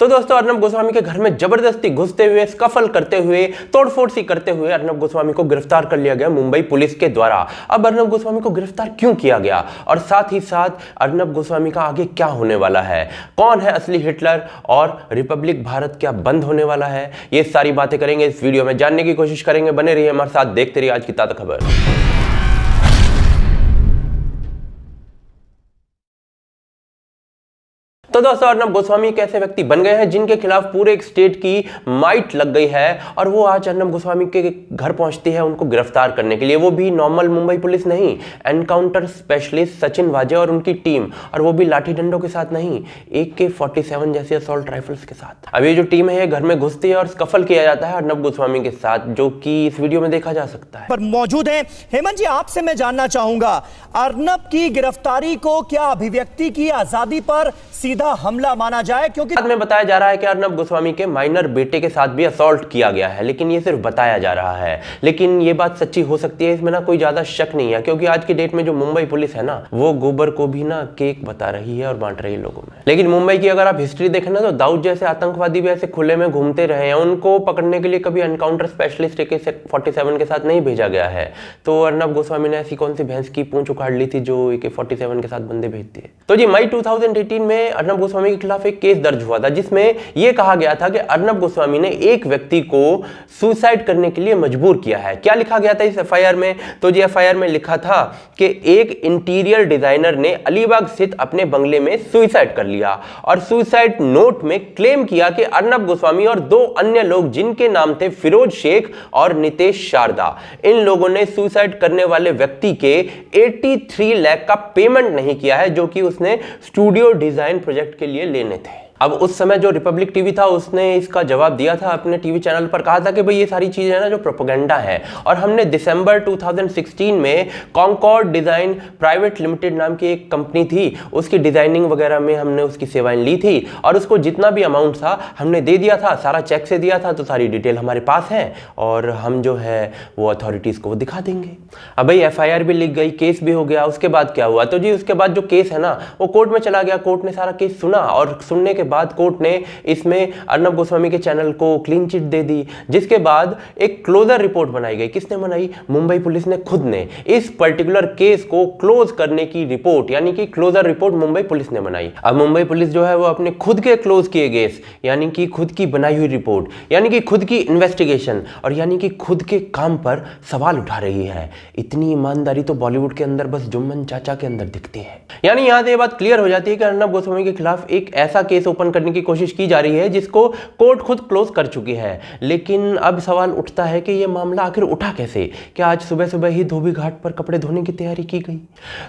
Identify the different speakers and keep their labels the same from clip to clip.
Speaker 1: तो दोस्तों अर्नब गोस्वामी के घर में जबरदस्ती घुसते हुए, स्कफल करते हुए, तोड़फोड़ सी करते हुए अर्नब गोस्वामी को गिरफ्तार कर लिया गया मुंबई पुलिस के द्वारा। अब अर्नब गोस्वामी को गिरफ्तार क्यों किया गया और साथ ही साथ अर्नब गोस्वामी का आगे क्या होने वाला है, कौन है असली हिटलर और रिपब्लिक भारत क्या बंद होने वाला है, ये सारी बातें करेंगे इस वीडियो में, जानने की कोशिश करेंगे। बने रहिए हमारे साथ, देखते रहिए आज की ताज़ा खबर। तो दोस्तों अर्नब गोस्वामी एक ऐसे व्यक्ति बन गए हैं जिनके खिलाफ पूरे एक स्टेट की माइट लग गई है और वो आज अर्नब गोस्वामी के घर पहुंचती है उनको गिरफ्तार करने के लिए। वो भी नॉर्मल मुंबई पुलिस नहीं, एनकाउंटर स्पेशलिस्ट सचिन वाजे और उनकी टीम, और वो भी लाठी डंडों के साथ नहीं, AK-47 जैसे असॉल्ट राइफल्स के साथ। अब ये जो टीम है घर में घुसती है और स्कफल किया जाता है अर्नब गोस्वामी के साथ, जो कि इस वीडियो में देखा जा सकता है।
Speaker 2: पर मौजूद है हेमंत जी, आपसे मैं जानना चाहूंगा अर्नब की गिरफ्तारी को क्या अभिव्यक्ति की आजादी पर सीधा हमला माना जाए? क्योंकि
Speaker 1: बाद में बताया जा रहा है कि अर्नब गोस्वामी के माइनर बेटे के साथ भी असॉल्ट किया गया है, लेकिन ये सिर्फ बताया जा रहा है। लेकिन ये बात सच्ची हो सकती है, इसमें ना कोई ज्यादा शक नहीं है, क्योंकि आज की डेट में जो मुंबई पुलिस है ना, वो गोबर को भी ना केक बता रही है और बांट रही है लोगों में। लेकिन मुंबई की अगर आप हिस्ट्री देखें ना, तो दाऊद जैसे आतंकवादी भी ऐसे खुले में घूमते रहे हैं, उनको पकड़ने के लिए कभी एनकाउंटर स्पेशलिस्ट AK-47 के साथ नहीं भेजा गया है। तो अर्नब गोस्वामी ने ऐसी कौन सी भैंस की पूंछ उखाड़ ली थी जो AK-47 के साथ बंदे भेजती है। तो जी मई 2018 में अर्नब गोस्वामी के खिलाफ एक केस दर्ज हुआ था जिसमें यह कहा गया था कि अर्नब गोस्वामी ने एक व्यक्ति को सुसाइड करने के लिए मजबूर किया है। क्या लिखा गया था इस FIR में? तो जी FIR में लिखा था कि एक इंटीरियर डिजाइनर ने अलीबाग स्थित अपने बंगले में सुसाइड कर लिया और सुसाइड नोट में क्लेम किया कि अर्नब गोस्वामी और दो अन्य लोग जिनके नाम थे फिरोज शेख और नितेश शारदा, इन लोगों ने सुसाइड करने वाले व्यक्ति के 83 लाख का पेमेंट नहीं किया है, जो कि उसने स्टूडियो डिजाइन प्रोजेक्ट के लिए लेने थे। अब उस समय जो रिपब्लिक टीवी था उसने इसका जवाब दिया था अपने टीवी चैनल पर, कहा था कि भाई ये सारी चीजें है ना जो प्रोपेगेंडा है, और हमने दिसंबर 2016 में कॉन्कॉर्ड डिजाइन प्राइवेट लिमिटेड नाम की एक कंपनी थी, उसकी डिजाइनिंग वगैरह में हमने उसकी सेवाएं ली थी और उसको जितना भी अमाउंट था हमने दे दिया था, सारा चेक से दिया था। तो सारी डिटेल हमारे पास है और हम जो है वो अथॉरिटीज को दिखा देंगे। अब भाई FIR भी लिख गई, केस भी हो गया। उसके बाद क्या हुआ? तो जी उसके बाद जो केस है ना वो कोर्ट में चला गया, कोर्ट ने सारा केस सुना और सुनने के बाद कोर्ट ने इसमें अर्नब गोस्वामी के चैनल को क्लीन चिट दे दी, जिसके बाद एक क्लोजर रिपोर्ट बनाई गई। किसने बनाई? मुंबई पुलिस ने खुद ने। इस पर्टिकुलर केस को क्लोज करने की रिपोर्ट यानी कि क्लोजर रिपोर्ट मुंबई पुलिस ने बनाई। अब मुंबई पुलिस जो है वो अपने खुद के क्लोज किए केस यानी कि खुद की बनाई हुई रिपोर्ट यानी कि खुद की इन्वेस्टिगेशन और यानी कि खुद के काम पर सवाल उठा रही है। इतनी ईमानदारी तो बॉलीवुड के अंदर बस जुम्मन चाचा के अंदर दिखती है। यानी यहां से ये बात क्लियर हो जाती है कि अर्नब गोस्वामी के खिलाफ एक ऐसा केस ओपन करने की कोशिश की जा रही है जिसको कोर्ट खुद क्लोज कर चुकी है। लेकिन अब सवाल उठता है कि यह मामला आखिर उठा कैसे? क्या आज सुबह सुबह ही धोबी घाट पर कपड़े धोने की तैयारी की गई?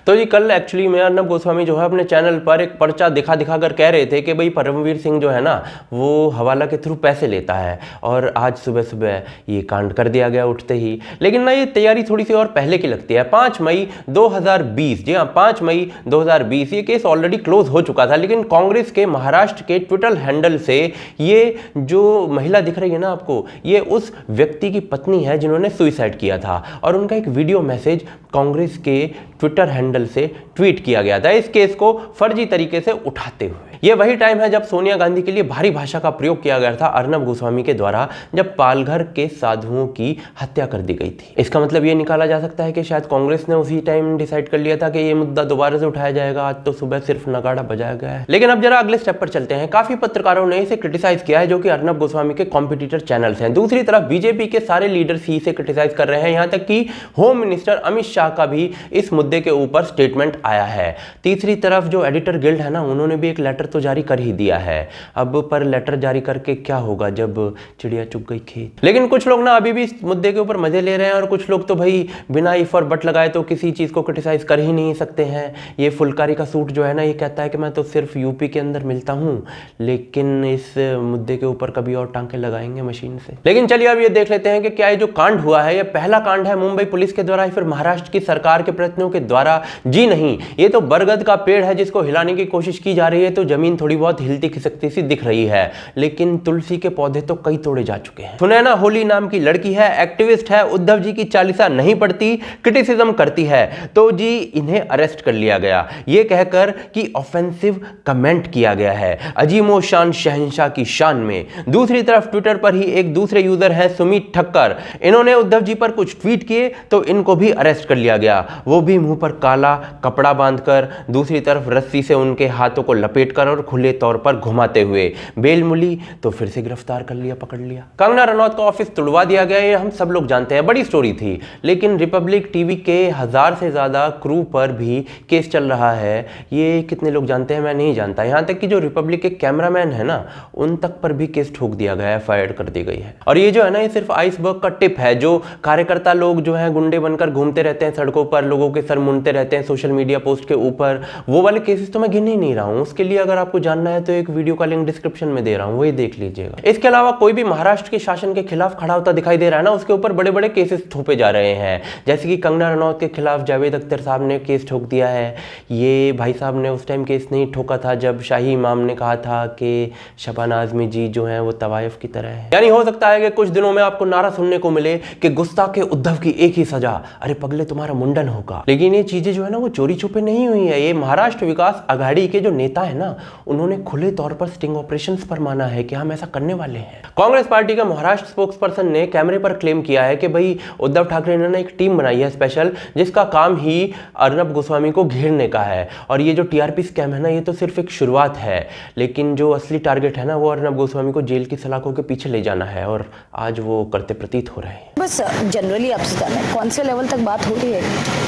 Speaker 1: तो जी कल एक्चुअली में अर्नब गोस्वामी जो है अपने चैनल पर एक पर्चा दिखा कर कह रहे थे कि भाई परमवीर सिंह जो है ना वो हवाला के थ्रू पैसे लेता है, और आज सुबह सुबह ये कांड कर दिया गया उठते ही। लेकिन ना ये तैयारी थोड़ी सी और पहले की लगती है। 5 मई 2020, जी हाँ 5 मई 2020 ये केस ऑलरेडी क्लोज हो चुका था, लेकिन कांग्रेस के महाराष्ट्र के ट्विटर हैंडल से ये जो महिला दिख रही है ना आपको, ये उस व्यक्ति की पत्नी है जिन्होंने सुसाइड किया था, और उनका एक वीडियो मैसेज कांग्रेस के ट्विटर हैंडल से ट्वीट किया गया था इस केस को फर्जी तरीके से उठाते हुए। यह वही टाइम है जब सोनिया गांधी के लिए भारी भाषा का प्रयोग किया गया था अर्नब गोस्वामी के द्वारा, जब पालघर के साधुओं की हत्या कर दी गई थी। इसका मतलब यह निकाला जा सकता है कि शायद कांग्रेस ने उसी टाइम डिसाइड कर लिया था कि यह मुद्दा दोबारा से उठाया जाएगा। आज तो सुबह सिर्फ नगाड़ा बजाया गया है। लेकिन अब जरा अगले स्टेप पर चलते हैं। काफी पत्रकारों ने इसे क्रिटिसाइज किया है जो कि अर्नब गोस्वामी के कॉम्पिटिटर चैनल्स हैं। दूसरी तरफ बीजेपी के सारे लीडर्स ही इसे क्रिटिसाइज कर रहे हैं, यहां तक कि होम मिनिस्टर अमित शाह का भी इस मुद्दे के ऊपर स्टेटमेंट आया है। तीसरी तरफ जो एडिटर गिल्ड है ना, उन्होंने भी एक लेटर तो जारी कर ही दिया है। अब पर लेटर जारी करके क्या होगा जब चिड़िया चुग गई खेत। लेकिन कुछ लोग ना अभी भी इस मुद्दे के ऊपर मजे ले रहे हैं और कुछ लोग तो भाई बिना इफ और बट लगाए तो किसी चीज को क्रिटिसाइज कर ही नहीं सकते हैं। ये फुलकारी का सूट जो है ना, ये कहता है कि मैं तो सिर्फ यूपी के अंदर मिलता हूं, लेकिन इस मुद्दे के ऊपर कभी और टांके लगाएंगे मशीन से। लेकिन चलिए अब ये देख लेते हैं कि क्या ये जो कांड हुआ है ये पहला कांड है मुंबई पुलिस के द्वारा या फिर महाराष्ट्र की सरकार के प्रयत्नों के द्वारा। जी नहीं, ये तो बरगद का पेड़ है जिसको हिलाने की कोशिश की जा रही है। तो जमीन थोड़ी बहुत हिलती खिसकती सी दिख रही है, लेकिन तुलसी के पौधे तो कई तोड़े जा चुके हैं। सुनैना होली नाम की लड़की है, एक्टिविस्ट है, उद्धव जी की चालीसा नहीं पड़ती, क्रिटिसिज्म करती है, तो जी इन्हें अरेस्ट कर लिया गया, ये कहकर कि ऑफेंसिव कमेंट किया गया है अजीमो शान शहंशाह की शान में। दूसरी तरफ ट्विटर पर ही एक दूसरे यूजर हैं सुमित ठक्कर, इन्होंने उद्धव जी पर कुछ ट्वीट किए तो इनको भी अरेस्ट कर लिया गया, वो भी मुंह पर काला कपड़ा बांधकर, दूसरी तरफ रस्सी से उनके हाथों को लपेटकर और खुले तौर पर घुमाते हुए। बेल मिली तो फिर से गिरफ्तार कर लिया, पकड़ लिया। कंगना रनौत का ऑफिस तुड़वा दिया गया, ये हम सब लोग जानते हैं, बड़ी स्टोरी थी, लेकिन रिपब्लिक टीवी के 1000 से ज्यादा क्रू पर भी केस चल रहा है। ये कितने लोग जानते हैं, मैं नहीं जानता। यहां तक कि जो रिपब्लिक के कैमरामैन है ना, उन तक पर भी केस ठोक दिया गया है, फायर कर दी गई है। और ये जो है ना, ये सिर्फ आइसबर्ग का टिप है। जो कार्यकर्ता लोग जो है गुंडे बनकर घूमते रहते हैं सड़कों पर, लोगों के सर मुंडते रहते हैं सोशल मीडिया पोस्ट के ऊपर, वो वाले केसेस तो मैं गिन ही नहीं रहा हूं। उसके लिए अगर आपको जानना है तो एक वीडियो का लिंक डिस्क्रिप्शन में दे रहा हूं, वही देख लीजिएगा। इसके अलावा कोई भी महाराष्ट्र के शासन के खिलाफ खड़ा होता दिखाई दे रहा है ना, उसके ऊपर बड़े बड़े केसेस थोपे जा रहे हैं। जैसे कि कंगना रनौत के खिलाफ जावेद अख्तर साहब ने केस ठोक दिया है। ये भाई साहब ने उस टाइम केस नहीं ठोका था जब शाही इमाम ने कहा था कि शबाना आजमी जी जो है वो तवायफ की तरह है। यानी हो सकता है कि कुछ दिनों में आपको नारा सुनने को मिले कि गुस्ताखे उद्धव की एक ही सजा, अरे पगले तुम्हारा मुंडन होगा। लेकिन ये चीजें जो है ना वो चोरी छुपे नहीं हुई है। ये महाराष्ट्र विकास आघाड़ी के जो नेता है ना, उन्होंने खुले तौर पर स्टिंग ऑपरेशंस पर माना है कि हम ऐसा करने वाले हैं। कांग्रेस पार्टी का महाराष्ट्र स्पोक्सपर्सन ने कैमरे पर क्लेम किया है कि भाई उद्धव ठाकरे ने एक टीम बनाई है स्पेशल, जिसका काम ही अर्नब गोस्वामी को घेरने का है। और ये जो टीआरपी स्कैम है ना, ये तो सिर्फ एक शुरुआत है, लेकिन जो असली टारगेट है ना, वो अर्नब गोस्वामी को जेल की सलाखों के पीछे ले जाना है, और आज वो करते प्रतीत हो रहे हैं।
Speaker 3: बस जनरली आपसे जानना है कौन से लेवल तक बात हो रही है?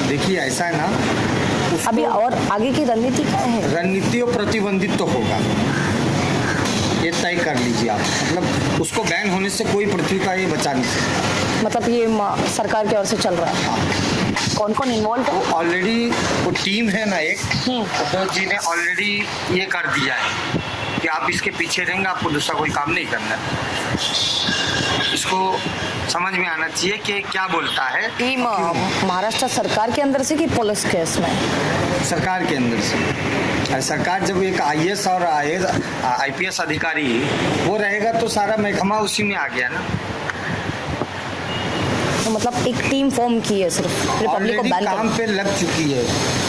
Speaker 4: देखिए ऐसा है ना,
Speaker 3: अभी और आगे की रणनीति क्या है?
Speaker 4: रणनीति और प्रतिबंधित तो होगा, ये तय कर लीजिए आप। मतलब उसको बैन होने से कोई पृथ्वी का ये बचा नहीं सकता।
Speaker 3: मतलब ये सरकार की ओर से चल रहा है। कौन कौन इन्वॉल्व है?
Speaker 4: ऑलरेडी वो टीम है ना एक, उद्धव जी ने ऑलरेडी ये कर दिया है कि आप इसके पीछे रहेंगे, आपको दूसरा कोई काम नहीं करना। इसको समझ में आना चाहिए कि क्या बोलता है।
Speaker 3: ये महाराष्ट्र सरकार के अंदर से कि पुलिस केस में?
Speaker 4: सरकार के अंदर से। अरे सरकार जब एक आईएएस और आईपीएस अधिकारी वो रहेगा तो सारा महकमा उसी में आ गया ना।
Speaker 3: तो मतलब एक टीम फॉर्म की है सिर्फ रिपब्लिक को बैन
Speaker 4: काम पे लग चुकी है।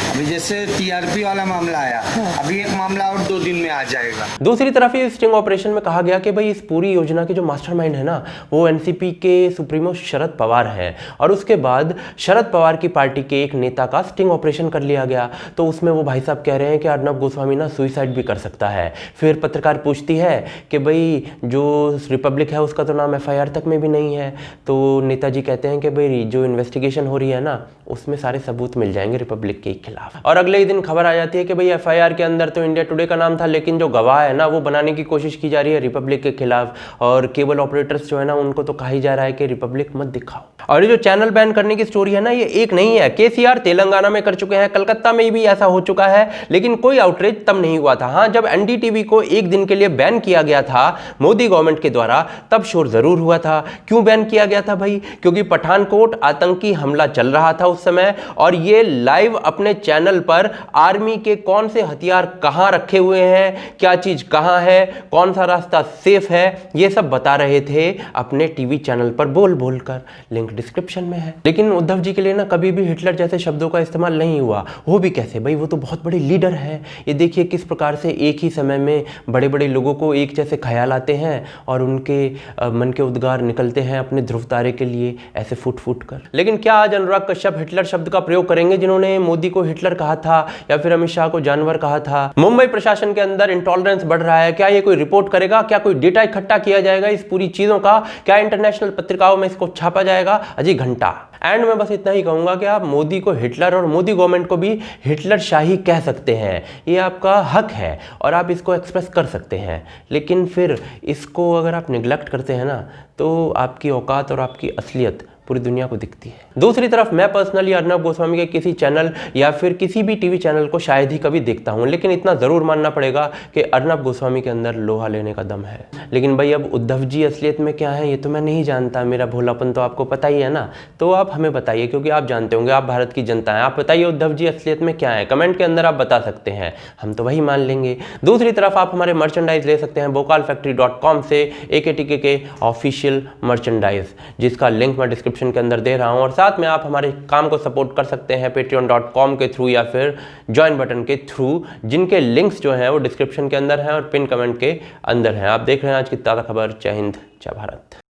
Speaker 4: अभी जैसे टीआरपी वाला मामला आया, अभी एक मामला और 2 दिन में आ जाएगा।
Speaker 1: दूसरी तरफ ये स्टिंग ऑपरेशन में कहा गया कि भाई इस पूरी योजना के जो मास्टरमाइंड है ना, वो एनसीपी के सुप्रीमो शरद पवार हैं, और उसके बाद शरद पवार की पार्टी के एक नेता का स्टिंग ऑपरेशन कर लिया गया। तो उसमें वो भाई साहब कह रहे हैं कि अर्नब गोस्वामी ना सुइसाइड भी कर सकता है। फिर पत्रकार पूछती है कि भाई जो रिपब्लिक है उसका तो नाम एफआईआर तक में भी नहीं है। तो नेताजी कहते हैं कि भाई जो इन्वेस्टिगेशन हो रही है ना, उसमें सारे सबूत मिल जाएंगे रिपब्लिक के खिलाफ। और अगले ही दिन खबर आ जाती है कि भाई एफआईआर के अंदर तो इंडिया टुडे का नाम था, लेकिन जो गवाह है ना वो बनाने की कोशिश की जा रही है रिपब्लिक के खिलाफ। और केबल ऑपरेटर्स जो है ना, उनको तो कहा ही जा रहा है कि रिपब्लिक मत दिखाओ। और ये जो चैनल बैन करने की स्टोरी है ना, ये एक नहीं है। केसीआर तेलंगाना में कर चुके हैं, कलकत्ता में भी ऐसा हो चुका है, लेकिन कोई आउटरीच तब नहीं हुआ था। हाँ, जब एनडीटीवी को एक दिन के लिए बैन किया गया था मोदी गवर्नमेंट के द्वारा, तब शोर जरूर हुआ था। क्यों बैन किया गया था भाई? क्योंकि पठानकोट आतंकी हमला चल रहा था उस समय, और ये लाइव अपने चैनल पर आर्मी के कौन से हथियार कहां रखे हुए हैं, क्या चीज कहां है, कौन सा रास्ता सेफ है, ये सब बता रहे थे अपने टीवी चैनल पर बोल बोलकर। लिंक डिस्क्रिप्शन में है। लेकिन उद्धव जी के लिए ना कभी भी हिटलर जैसे शब्दों का इस्तेमाल नहीं हुआ। हो भी कैसे भाई, वो तो बहुत बड़े लीडर हैं। ये देखिए किस प्रकार से एक ही समय में बड़े बड़े लोगों को एक जैसे ख्याल आते हैं और उनके मन के उद्गार निकलते हैं अपने ध्रुव तारे के लिए ऐसे फुट फुट कर। लेकिन क्या आज अनुराग कश्यप हिटलर शब्द का प्रयोग करेंगे, जिन्होंने मोदी को हिटलर कहा था या फिर अमित शाह को जानवर कहा था? मुंबई प्रशासन के अंदर इंटॉलरेंस बढ़ रहा है, क्या ये कोई रिपोर्ट करेगा? क्या कोई डेटा इकट्ठा किया जाएगा इस पूरी चीजों का? क्या इंटरनेशनल पत्रिकाओं में इसको छापा जाएगा? अजी घंटा। एंड में बस इतना ही कहूंगा कि आप मोदी को हिटलर और मोदी गवर्नमेंट को भी हिटलर शाही कह सकते हैं, ये आपका हक है और आप इसको एक्सप्रेस कर सकते हैं। लेकिन फिर इसको अगर आप निगलेक्ट करते हैं ना, तो आपकी औकात और आपकी असलियत पूरी दुनिया को दिखती है। दूसरी तरफ मैं पर्सनली अर्नब गोस्वामी के किसी चैनल या फिर किसी भी टीवी चैनल को शायद ही कभी देखता हूं, लेकिन इतना जरूर मानना पड़ेगा कि अर्नब गोस्वामी के अंदर लोहा लेने का दम है। लेकिन भाई अब उद्धव जी असलियत में क्या है ये तो मैं नहीं जानता, मेरा भोलापन तो आपको पता ही है ना। तो आप हमें बताइए, क्योंकि आप जानते होंगे, आप भारत की जनता हैं, आप बताइए उद्धव जी असलियत में क्या है। कमेंट के अंदर आप बता सकते हैं, हम तो वही मान लेंगे। दूसरी तरफ आप हमारे मर्चेंडाइज ले सकते हैं vocalfactory.com से AKTK के ऑफिशियल मर्चेंडाइज, जिसका लिंक मैं डिस्क्रिप्शन के अंदर दे रहा हूं। और साथ में आप हमारे काम को सपोर्ट कर सकते हैं patreon.com के थ्रू या फिर ज्वाइन बटन के थ्रू, जिनके लिंक्स जो हैं वो डिस्क्रिप्शन के अंदर हैं और पिन कमेंट के अंदर हैं। आप देख रहे हैं आज की ताज़ा खबर। जय हिंद, जय भारत।